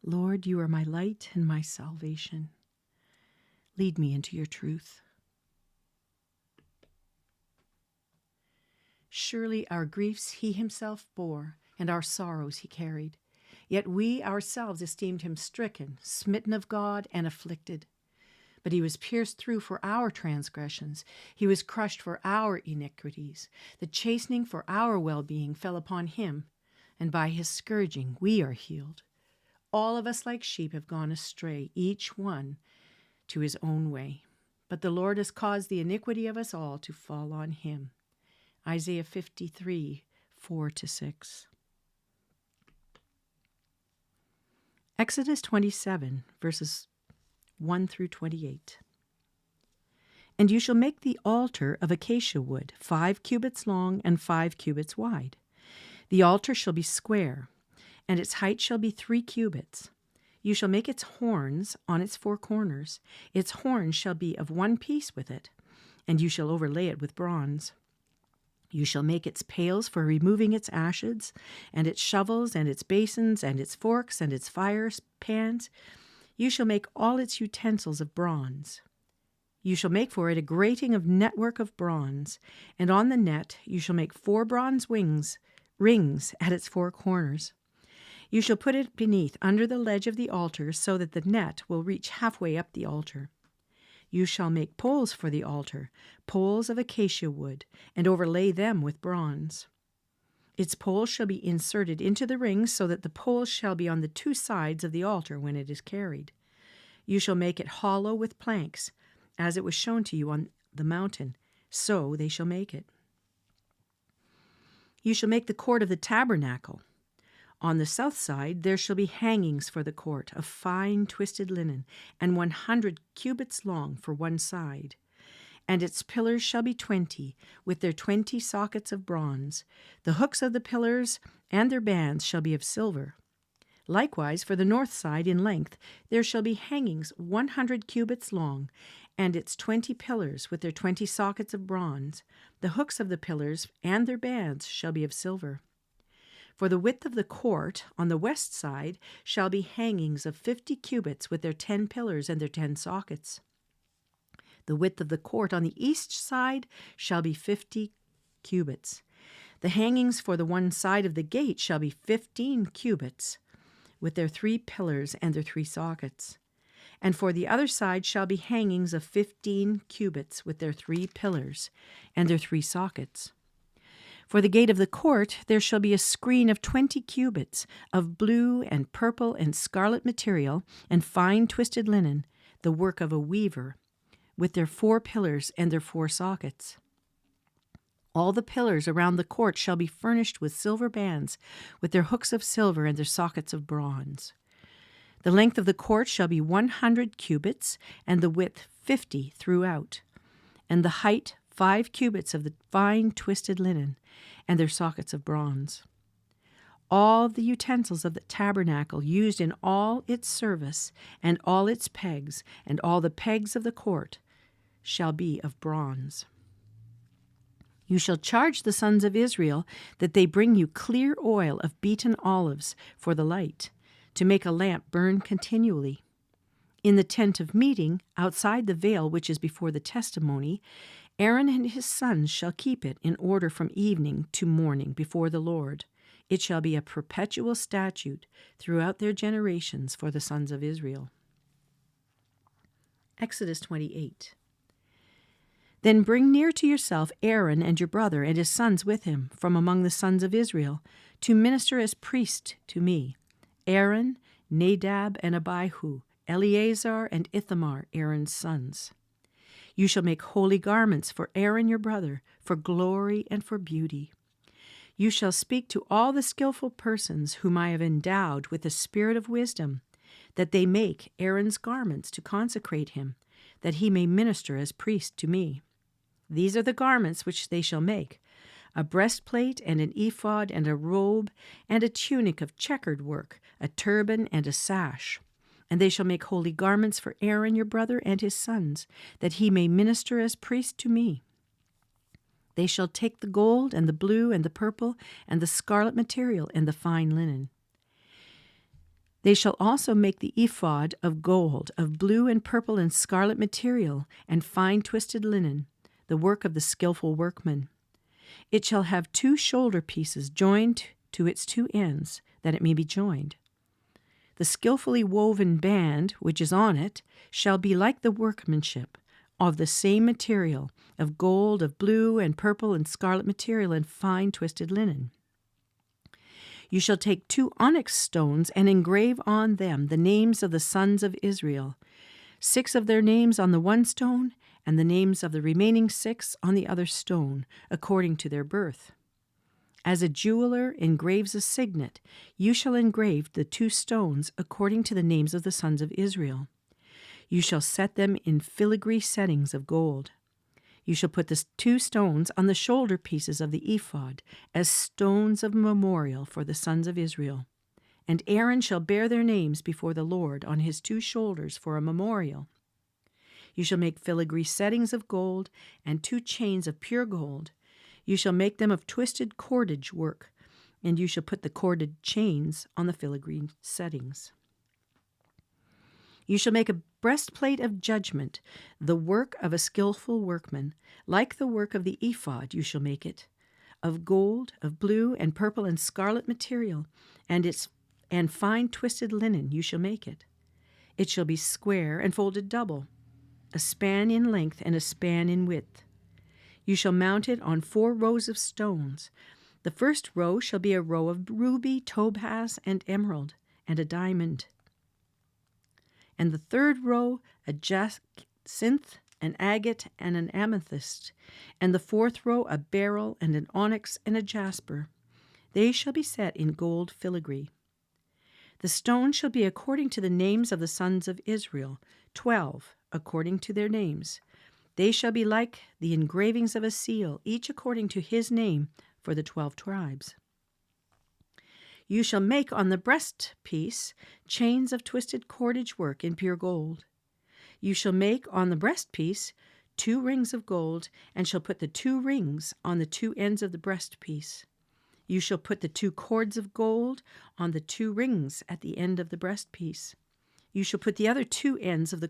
Lord, you are my light and my salvation. Lead me into your truth. Surely our griefs he himself bore, and our sorrows he carried. Yet we ourselves esteemed him stricken, smitten of God, and afflicted. But he was pierced through for our transgressions. He was crushed for our iniquities. The chastening for our well-being fell upon him, and by his scourging we are healed. All of us like sheep have gone astray, each one to his own way. But the Lord has caused the iniquity of us all to fall on him. Isaiah 53, 4-6. Exodus 27, verses 1-28. And you shall make the altar of acacia wood, 5 cubits long and 5 cubits wide. The altar shall be square, and its height shall be 3 cubits. You shall make its horns on its 4 corners. Its horns shall be of one piece with it, and you shall overlay it with bronze. You shall make its pails for removing its ashes, and its shovels, and its basins, and its forks, and its fire pans. You shall make all its utensils of bronze. You shall make for it a grating of network of bronze, and on the net you shall make 4 bronze rings at its 4 corners. You shall put it beneath under the ledge of the altar, so that the net will reach halfway up the altar. You shall make poles for the altar, poles of acacia wood, and overlay them with bronze. Its poles shall be inserted into the rings, so that the poles shall be on the 2 sides of the altar when it is carried. You shall make it hollow with planks, as it was shown to you on the mountain, so they shall make it. You shall make the court of the tabernacle. On the south side there shall be hangings for the court of fine twisted linen, and 100 cubits long for one side. And its pillars shall be 20, with their 20 sockets of bronze. The hooks of the pillars and their bands shall be of silver. Likewise, for the north side in length there shall be hangings 100 cubits long, and its 20 pillars with their 20 sockets of bronze. The hooks of the pillars and their bands shall be of silver. For the width of the court on the west side shall be hangings of 50 cubits with their 10 pillars and their 10 sockets. The width of the court on the east side shall be 50 cubits. The hangings for the one side of the gate shall be 15 cubits, with their 3 pillars and their 3 sockets. And for the other side shall be hangings of 15 cubits, with their 3 pillars and their 3 sockets. For the gate of the court there shall be a screen of 20 cubits of blue and purple and scarlet material and fine twisted linen, the work of a weaver, with their 4 pillars and their 4 sockets. All the pillars around the court shall be furnished with silver bands, with their hooks of silver and their sockets of bronze. The length of the court shall be 100 cubits, and the width 50 throughout, and the height 5 cubits of the fine twisted linen, and their sockets of bronze. All the utensils of the tabernacle used in all its service, and all its pegs, and all the pegs of the court, shall be of bronze. You shall charge the sons of Israel that they bring you clear oil of beaten olives for the light, to make a lamp burn continually. In the tent of meeting, outside the veil which is before the testimony, Aaron and his sons shall keep it in order from evening to morning before the Lord. It shall be a perpetual statute throughout their generations for the sons of Israel. Exodus 28. Then bring near to yourself Aaron and your brother and his sons with him from among the sons of Israel, to minister as priests to me. Aaron, Nadab, and Abihu, Eleazar and Ithamar, Aaron's sons. You shall make holy garments for Aaron your brother, for glory and for beauty. You shall speak to all the skillful persons whom I have endowed with the spirit of wisdom, that they make Aaron's garments to consecrate him, that he may minister as priest to me. These are the garments which they shall make: a breastplate and an ephod and a robe and a tunic of checkered work, a turban and a sash. And they shall make holy garments for Aaron your brother and his sons, that he may minister as priest to me. They shall take the gold and the blue and the purple and the scarlet material and the fine linen. They shall also make the ephod of gold, of blue and purple and scarlet material, and fine twisted linen, the work of the skillful workman. It shall have 2 shoulder pieces joined to its 2 ends, that it may be joined. The skillfully woven band which is on it shall be like the workmanship, of the same material, of gold, of blue and purple and scarlet material, and fine twisted linen. You shall take 2 onyx stones and engrave on them the names of the sons of Israel, 6 of their names on the one stone, and the names of the remaining 6 on the other stone, according to their birth. As a jeweler engraves a signet, you shall engrave the 2 stones according to the names of the sons of Israel. You shall set them in filigree settings of gold. You shall put the 2 stones on the shoulder pieces of the ephod as stones of memorial for the sons of Israel. And Aaron shall bear their names before the Lord on his 2 shoulders for a memorial. You shall make filigree settings of gold and 2 chains of pure gold. You shall make them of twisted cordage work, and you shall put the corded chains on the filigree settings. You shall make a breastplate of judgment, the work of a skillful workman, like the work of the ephod you shall make it, of gold, of blue and purple and scarlet material, and fine twisted linen you shall make it. It shall be square and folded double, a span in length and a span in width. You shall mount it on 4 rows of stones. The first row shall be a row of ruby, topaz, and emerald, and a diamond. And the third row a jacinth, an agate, and an amethyst. And the 4th row a beryl, and an onyx, and a jasper. They shall be set in gold filigree. The stones shall be according to the names of the sons of Israel, 12, according to their names. They shall be like the engravings of a seal, each according to his name for the 12 tribes. You shall make on the breastpiece chains of twisted cordage work in pure gold. You shall make on the breastpiece 2 rings of gold, and shall put the 2 rings on the 2 ends of the breastpiece. You shall put the 2 cords of gold on the 2 rings at the end of the breastpiece. You shall put the other 2 ends of the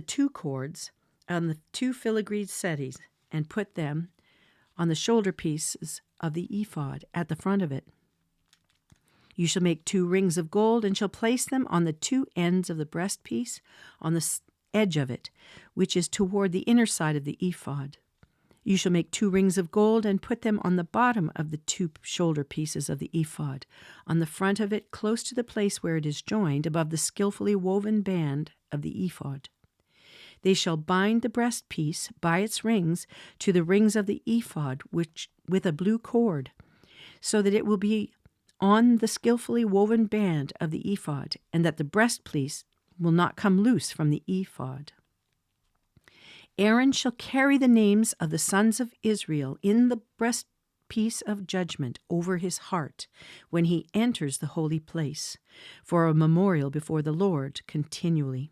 2 cords on the 2 filigree settings, and put them on the shoulder pieces of the ephod at the front of it. You shall make 2 rings of gold, and shall place them on the 2 ends of the breastpiece, on the edge of it, which is toward the inner side of the ephod. You shall make 2 rings of gold, and put them on the bottom of the 2 shoulder pieces of the ephod, on the front of it, close to the place where it is joined, above the skillfully woven band of the ephod. They shall bind the breastpiece by its rings to the rings of the ephod with a blue cord, so that it will be on the skillfully woven band of the ephod, and that the breastpiece will not come loose from the ephod. Aaron shall carry the names of the sons of Israel in the breastpiece of judgment over his heart when he enters the holy place, for a memorial before the Lord continually.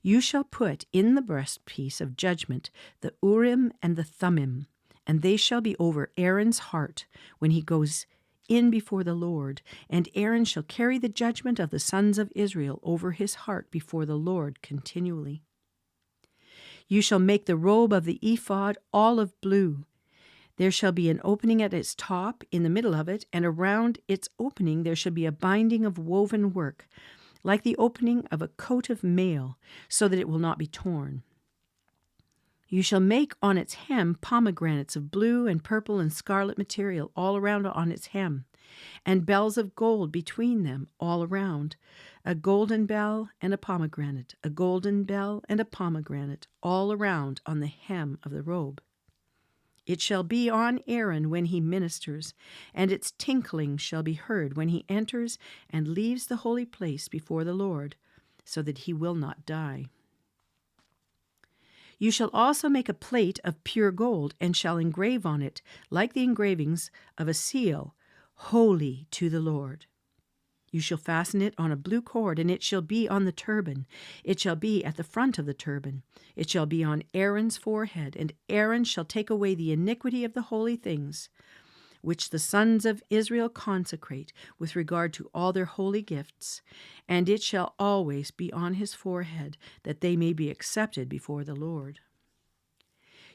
You shall put in the breastpiece of judgment the Urim and the Thummim, and they shall be over Aaron's heart when he goes in before the Lord, and Aaron shall carry the judgment of the sons of Israel over his heart before the Lord continually. You shall make the robe of the ephod olive blue. There shall be an opening at its top in the middle of it, and around its opening there shall be a binding of woven work, like the opening of a coat of mail, so that it will not be torn. You shall make on its hem pomegranates of blue and purple and scarlet material all around on its hem, and bells of gold between them all around, a golden bell and a pomegranate, a golden bell and a pomegranate, all around on the hem of the robe. It shall be on Aaron when he ministers, and its tinkling shall be heard when he enters and leaves the holy place before the Lord, so that he will not die. You shall also make a plate of pure gold, and shall engrave on it, like the engravings of a seal, holy to the Lord. You shall fasten it on a blue cord, and it shall be on the turban. It shall be at the front of the turban. It shall be on Aaron's forehead, and Aaron shall take away the iniquity of the holy things. which the sons of Israel consecrate with regard to all their holy gifts, and it shall always be on his forehead, that they may be accepted before the Lord.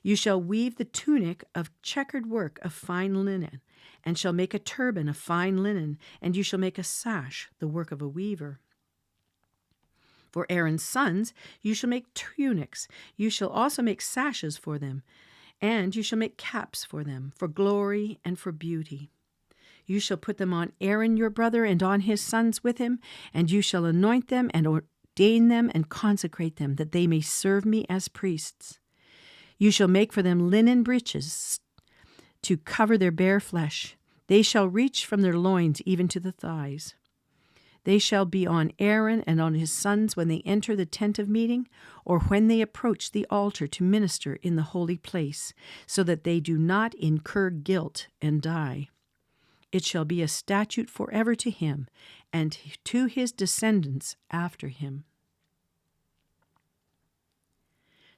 You shall weave the tunic of checkered work of fine linen, and shall make a turban of fine linen, and you shall make a sash, the work of a weaver. For Aaron's sons you shall make tunics. You shall also make sashes for them, and you shall make caps for them, for glory and for beauty. You shall put them on Aaron your brother and on his sons with him, and you shall anoint them and ordain them and consecrate them, that they may serve me as priests. You shall make for them linen breeches to cover their bare flesh. They shall reach from their loins even to the thighs. They shall be on Aaron and on his sons when they enter the tent of meeting, or when they approach the altar to minister in the holy place, so that they do not incur guilt and die. It shall be a statute forever to him, and to his descendants after him.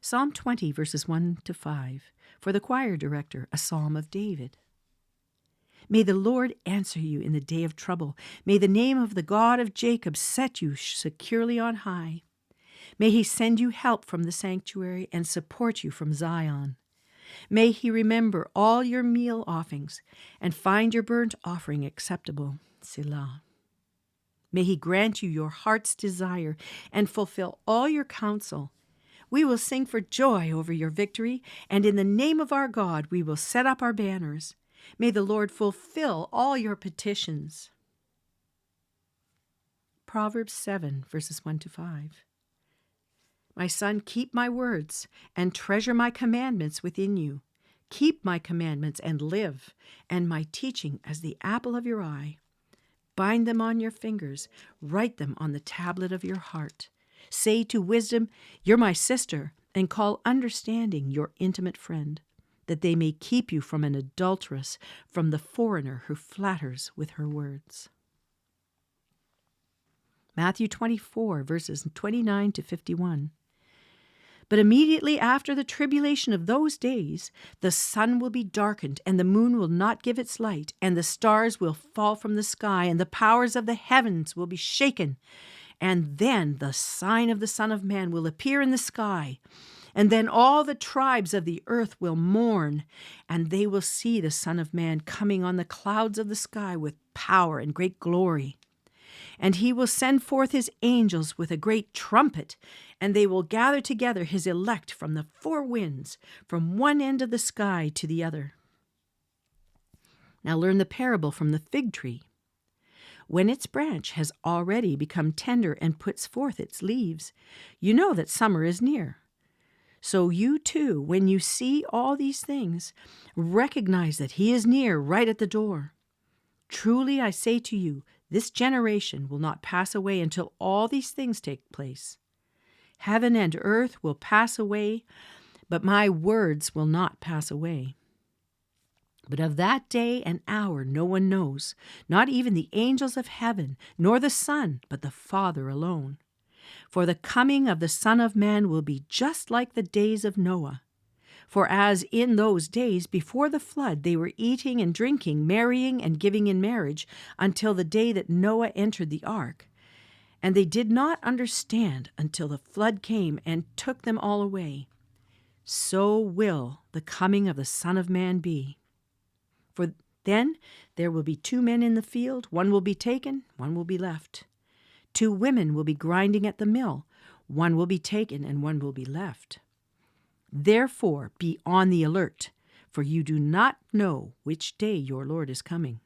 Psalm 20, verses 1 to 5. For the choir director, a psalm of David. May the Lord answer you in the day of trouble. May the name of the God of Jacob set you securely on high. May he send you help from the sanctuary and support you from Zion. May he remember all your meal offerings and find your burnt offering acceptable. Selah. May he grant you your heart's desire and fulfill all your counsel. We will sing for joy over your victory, and in the name of our God we will set up our banners. May the Lord fulfill all your petitions. Proverbs 7, verses 1 to 5. My son, keep my words and treasure my commandments within you. Keep my commandments and live, and my teaching as the apple of your eye. Bind them on your fingers, write them on the tablet of your heart. Say to wisdom, you're my sister, and call understanding your intimate friend, that they may keep you from an adulteress, from the foreigner who flatters with her words. Matthew 24, verses 29 to 51. But immediately after the tribulation of those days, the sun will be darkened, and the moon will not give its light, and the stars will fall from the sky, and the powers of the heavens will be shaken. And then the sign of the Son of Man will appear in the sky, and then all the tribes of the earth will mourn, and they will see the Son of Man coming on the clouds of the sky with power and great glory. And he will send forth his angels with a great trumpet, and they will gather together his elect from the four winds, from one end of the sky to the other. Now learn the parable from the fig tree. When its branch has already become tender and puts forth its leaves, you know that summer is near. So you too, when you see all these things, recognize that he is near, right at the door. Truly I say to you, this generation will not pass away until all these things take place. Heaven and earth will pass away, but my words will not pass away. But of that day and hour no one knows, not even the angels of heaven, nor the Son, but the Father alone. For the coming of the Son of Man will be just like the days of Noah. For as in those days before the flood they were eating and drinking, marrying and giving in marriage, until the day that Noah entered the ark. And they did not understand until the flood came and took them all away. So will the coming of the Son of Man be. For then there will be 2 men in the field, one will be taken, one will be left. 2 women will be grinding at the mill, one will be taken and one will be left. Therefore be on the alert, for you do not know which day your Lord is coming.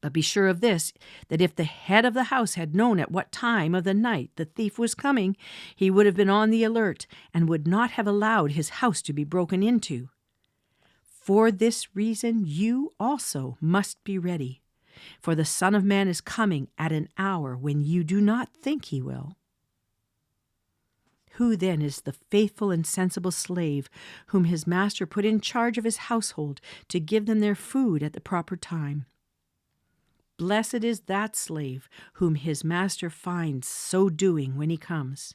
But be sure of this, that if the head of the house had known at what time of the night the thief was coming, he would have been on the alert and would not have allowed his house to be broken into. For this reason you also must be ready, for the Son of Man is coming at an hour when you do not think he will. Who then is the faithful and sensible slave whom his master put in charge of his household to give them their food at the proper time? Blessed is that slave whom his master finds so doing when he comes.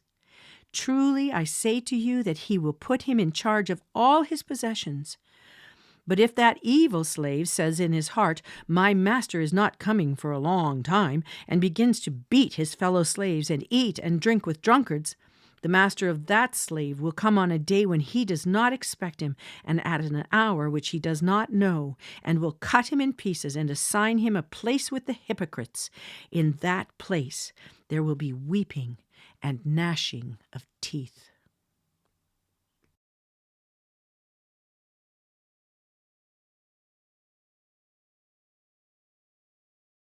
Truly I say to you that he will put him in charge of all his possessions. But if that evil slave says in his heart, 'My master is not coming for a long time,' and begins to beat his fellow slaves and eat and drink with drunkards, the master of that slave will come on a day when he does not expect him, and at an hour which he does not know, and will cut him in pieces and assign him a place with the hypocrites. In that place there will be weeping and gnashing of teeth."